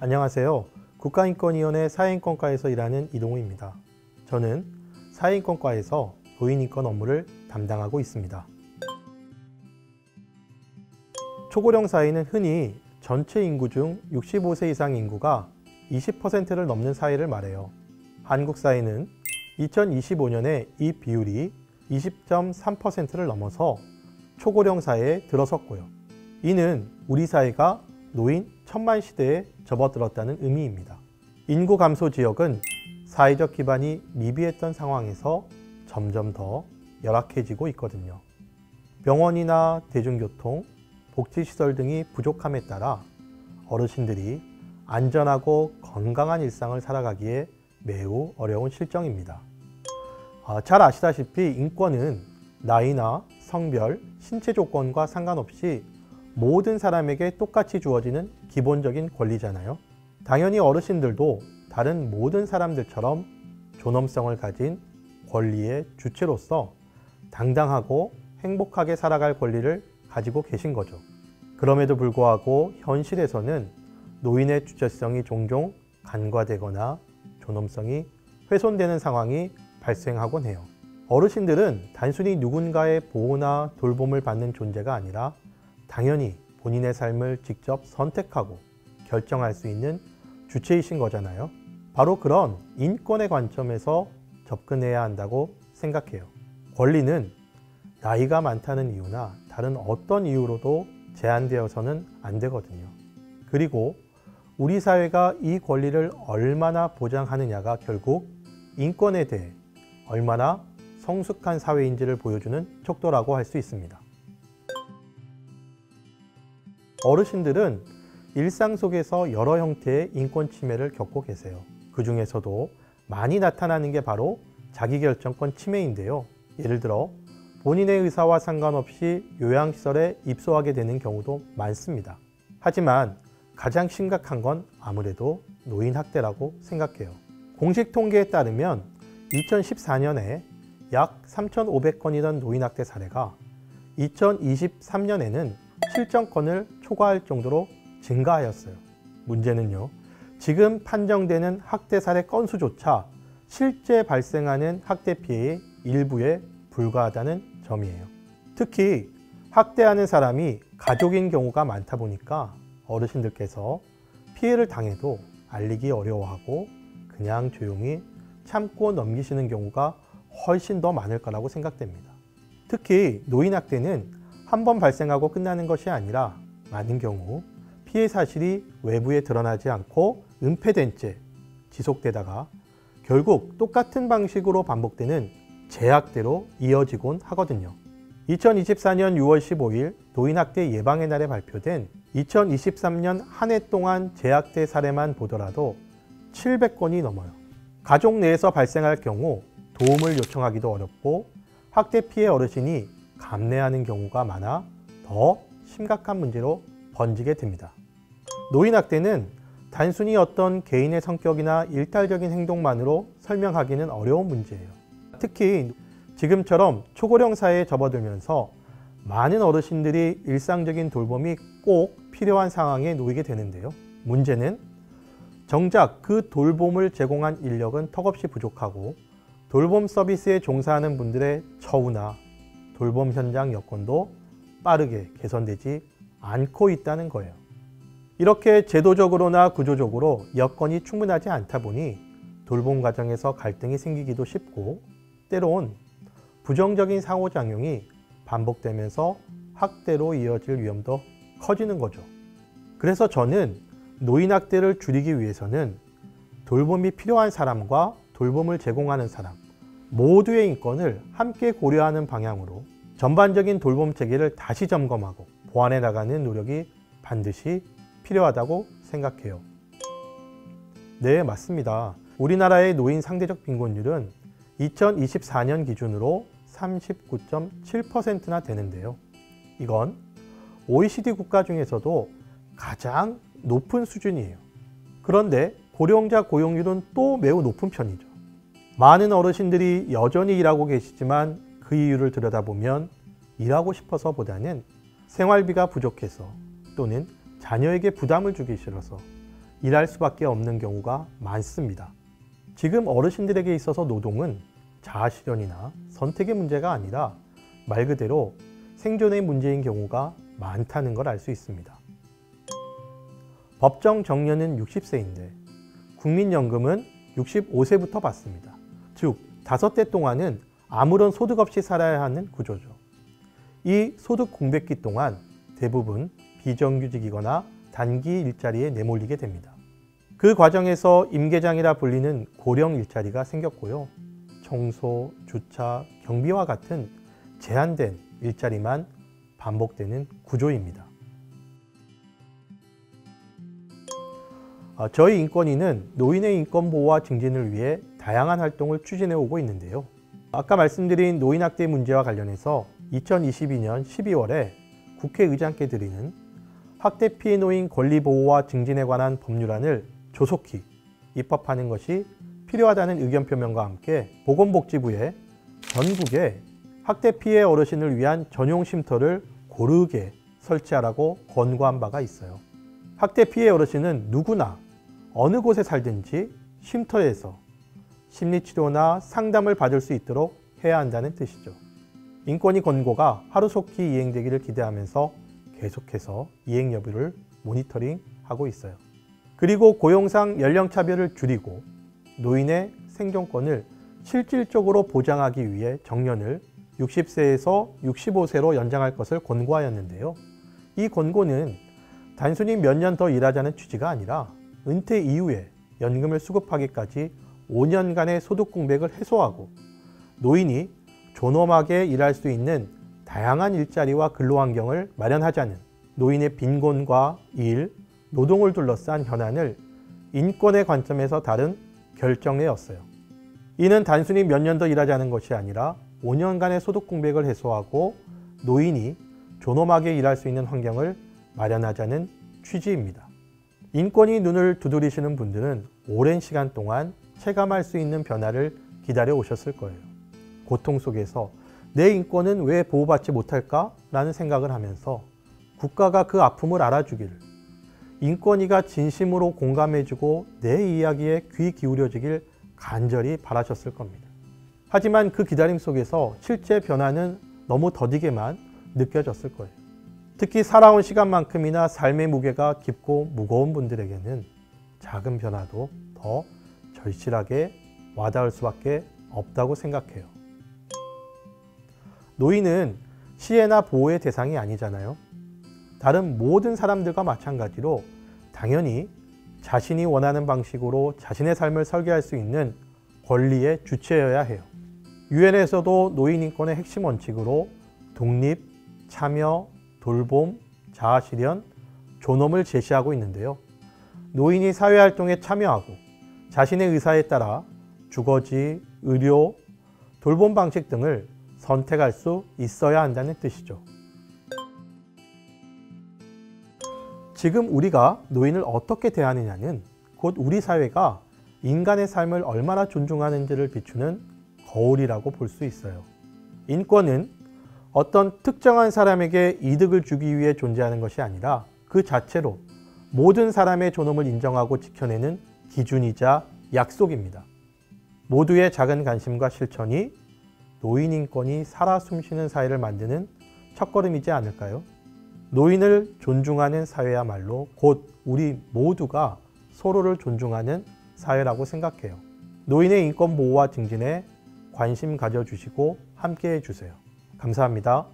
안녕하세요. 국가인권위원회 사회인권과에서 일하는 이동우입니다. 저는 사회인권과에서 노인인권 업무를 담당하고 있습니다. 초고령 사회는 흔히 전체 인구 중 65세 이상 인구가 20%를 넘는 사회를 말해요. 한국 사회는 2025년에 이 비율이 20.3%를 넘어서 초고령 사회에 들어섰고요. 이는 우리 사회가 노인 천만 시대에 접어들었다는 의미입니다. 인구 감소 지역은 사회적 기반이 미비했던 상황에서 점점 더 열악해지고 있거든요. 병원이나 대중교통, 복지시설 등이 부족함에 따라 어르신들이 안전하고 건강한 일상을 살아가기에 매우 어려운 실정입니다. 잘 아시다시피 인권은 나이나 성별, 신체 조건과 상관없이 모든 사람에게 똑같이 주어지는 기본적인 권리잖아요. 당연히 어르신들도 다른 모든 사람들처럼 존엄성을 가진 권리의 주체로서 당당하고 행복하게 살아갈 권리를 가지고 계신 거죠. 그럼에도 불구하고 현실에서는 노인의 주체성이 종종 간과되거나 존엄성이 훼손되는 상황이 발생하곤 해요. 어르신들은 단순히 누군가의 보호나 돌봄을 받는 존재가 아니라 당연히 본인의 삶을 직접 선택하고 결정할 수 있는 주체이신 거잖아요. 바로 그런 인권의 관점에서 접근해야 한다고 생각해요. 권리는 나이가 많다는 이유나 다른 어떤 이유로도 제한되어서는 안 되거든요. 그리고 우리 사회가 이 권리를 얼마나 보장하느냐가 결국 인권에 대해 얼마나 성숙한 사회인지를 보여주는 척도라고 할 수 있습니다. 어르신들은 일상 속에서 여러 형태의 인권 침해를 겪고 계세요. 그 중에서도 많이 나타나는 게 바로 자기결정권 침해인데요. 예를 들어 본인의 의사와 상관없이 요양시설에 입소하게 되는 경우도 많습니다. 하지만 가장 심각한 건 아무래도 노인학대라고 생각해요. 공식 통계에 따르면 2014년에 약 3,500건이던 노인학대 사례가 2023년에는 7,000건을 초과할 정도로 증가하였어요. 문제는요, 지금 판정되는 학대 사례 건수조차 실제 발생하는 학대 피해의 일부에 불과하다는 점이에요. 특히 학대하는 사람이 가족인 경우가 많다 보니까 어르신들께서 피해를 당해도 알리기 어려워하고 그냥 조용히 참고 넘기시는 경우가 훨씬 더 많을 거라고 생각됩니다. 특히 노인학대는 한 번 발생하고 끝나는 것이 아니라 많은 경우 피해 사실이 외부에 드러나지 않고 은폐된 채 지속되다가 결국 똑같은 방식으로 반복되는 재학대로 이어지곤 하거든요. 2024년 6월 15일 노인학대 예방의 날에 발표된 2023년 한 해 동안 재학대 사례만 보더라도 700건이 넘어요. 가족 내에서 발생할 경우 도움을 요청하기도 어렵고 학대 피해 어르신이 감내하는 경우가 많아 더 심각한 문제로 번지게 됩니다. 노인학대는 단순히 어떤 개인의 성격이나 일탈적인 행동만으로 설명하기는 어려운 문제예요. 특히 지금처럼 초고령 사회에 접어들면서 많은 어르신들이 일상적인 돌봄이 꼭 필요한 상황에 놓이게 되는데요. 문제는 정작 그 돌봄을 제공한 인력은 턱없이 부족하고 돌봄 서비스에 종사하는 분들의 처우나 돌봄 현장 여건도 빠르게 개선되지 않고 있다는 거예요. 이렇게 제도적으로나 구조적으로 여건이 충분하지 않다 보니 돌봄 과정에서 갈등이 생기기도 쉽고 때론 부정적인 상호작용이 반복되면서 학대로 이어질 위험도 커지는 거죠. 그래서 저는 노인학대를 줄이기 위해서는 돌봄이 필요한 사람과 돌봄을 제공하는 사람 모두의 인권을 함께 고려하는 방향으로 전반적인 돌봄 체계를 다시 점검하고 보완해 나가는 노력이 반드시 필요하다고 생각해요. 네, 맞습니다. 우리나라의 노인 상대적 빈곤율은 2024년 기준으로 39.7%나 되는데요. 이건 OECD 국가 중에서도 가장 높은 수준이에요. 그런데 고령자 고용률은 또 매우 높은 편이죠. 많은 어르신들이 여전히 일하고 계시지만 그 이유를 들여다보면 일하고 싶어서보다는 생활비가 부족해서 또는 자녀에게 부담을 주기 싫어서 일할 수밖에 없는 경우가 많습니다. 지금 어르신들에게 있어서 노동은 자아실현이나 선택의 문제가 아니라 말 그대로 생존의 문제인 경우가 많다는 걸 알 수 있습니다. 법정 정년은 60세인데 국민연금은 65세부터 받습니다. 즉 5대 동안은 아무런 소득 없이 살아야 하는 구조죠. 이 소득 공백기 동안 대부분 비정규직이거나 단기 일자리에 내몰리게 됩니다. 그 과정에서 임계장이라 불리는 고령 일자리가 생겼고요. 청소, 주차, 경비와 같은 제한된 일자리만 반복되는 구조입니다. 저희 인권위는 노인의 인권 보호와 증진을 위해 다양한 활동을 추진해 오고 있는데요. 아까 말씀드린 노인학대 문제와 관련해서 2022년 12월에 국회의장께 드리는 학대 피해 노인 권리 보호와 증진에 관한 법률안을 조속히 입법하는 것이 필요하다는 의견 표명과 함께 보건복지부에 전국에 학대 피해 어르신을 위한 전용 쉼터를 고르게 설치하라고 권고한 바가 있어요. 학대 피해 어르신은 누구나 어느 곳에 살든지 쉼터에서 심리치료나 상담을 받을 수 있도록 해야 한다는 뜻이죠. 인권위 권고가 하루속히 이행되기를 기대하면서 계속해서 이행 여부를 모니터링하고 있어요. 그리고 고용상 연령차별을 줄이고 노인의 생존권을 실질적으로 보장하기 위해 정년을 60세에서 65세로 연장할 것을 권고하였는데요. 이 권고는 단순히 몇 년 더 일하자는 취지가 아니라 은퇴 이후에 연금을 수급하기까지 5년간의 소득 공백을 해소하고 노인이 존엄하게 일할 수 있는 다양한 일자리와 근로환경을 마련하자는 노인의 빈곤과 일, 노동을 둘러싼 현안을 인권의 관점에서 다룬 결정회였어요. 이는 단순히 몇 년 더 일하자는 것이 아니라 5년간의 소득 공백을 해소하고 노인이 존엄하게 일할 수 있는 환경을 마련하자는 취지입니다. 인권위 눈을 두드리시는 분들은 오랜 시간 동안 체감할 수 있는 변화를 기다려 오셨을 거예요. 고통 속에서 내 인권은 왜 보호받지 못할까? 라는 생각을 하면서 국가가 그 아픔을 알아주기를, 인권위가 진심으로 공감해주고 내 이야기에 귀 기울여지길 간절히 바라셨을 겁니다. 하지만 그 기다림 속에서 실제 변화는 너무 더디게만 느껴졌을 거예요. 특히 살아온 시간만큼이나 삶의 무게가 깊고 무거운 분들에게는 작은 변화도 더 절실하게 와닿을 수밖에 없다고 생각해요. 노인은 시혜나 보호의 대상이 아니잖아요. 다른 모든 사람들과 마찬가지로 당연히 자신이 원하는 방식으로 자신의 삶을 설계할 수 있는 권리의 주체여야 해요. 유엔에서도 노인 인권의 핵심 원칙으로 독립, 참여, 돌봄, 자아실현, 존엄을 제시하고 있는데요. 노인이 사회활동에 참여하고 자신의 의사에 따라 주거지, 의료, 돌봄 방식 등을 선택할 수 있어야 한다는 뜻이죠. 지금 우리가 노인을 어떻게 대하느냐는 곧 우리 사회가 인간의 삶을 얼마나 존중하는지를 비추는 거울이라고 볼 수 있어요. 인권은 어떤 특정한 사람에게 이득을 주기 위해 존재하는 것이 아니라 그 자체로 모든 사람의 존엄을 인정하고 지켜내는 기준이자 약속입니다. 모두의 작은 관심과 실천이 노인 인권이 살아 숨쉬는 사회를 만드는 첫걸음이지 않을까요? 노인을 존중하는 사회야말로 곧 우리 모두가 서로를 존중하는 사회라고 생각해요. 노인의 인권 보호와 증진에 관심 가져주시고 함께해 주세요. 감사합니다.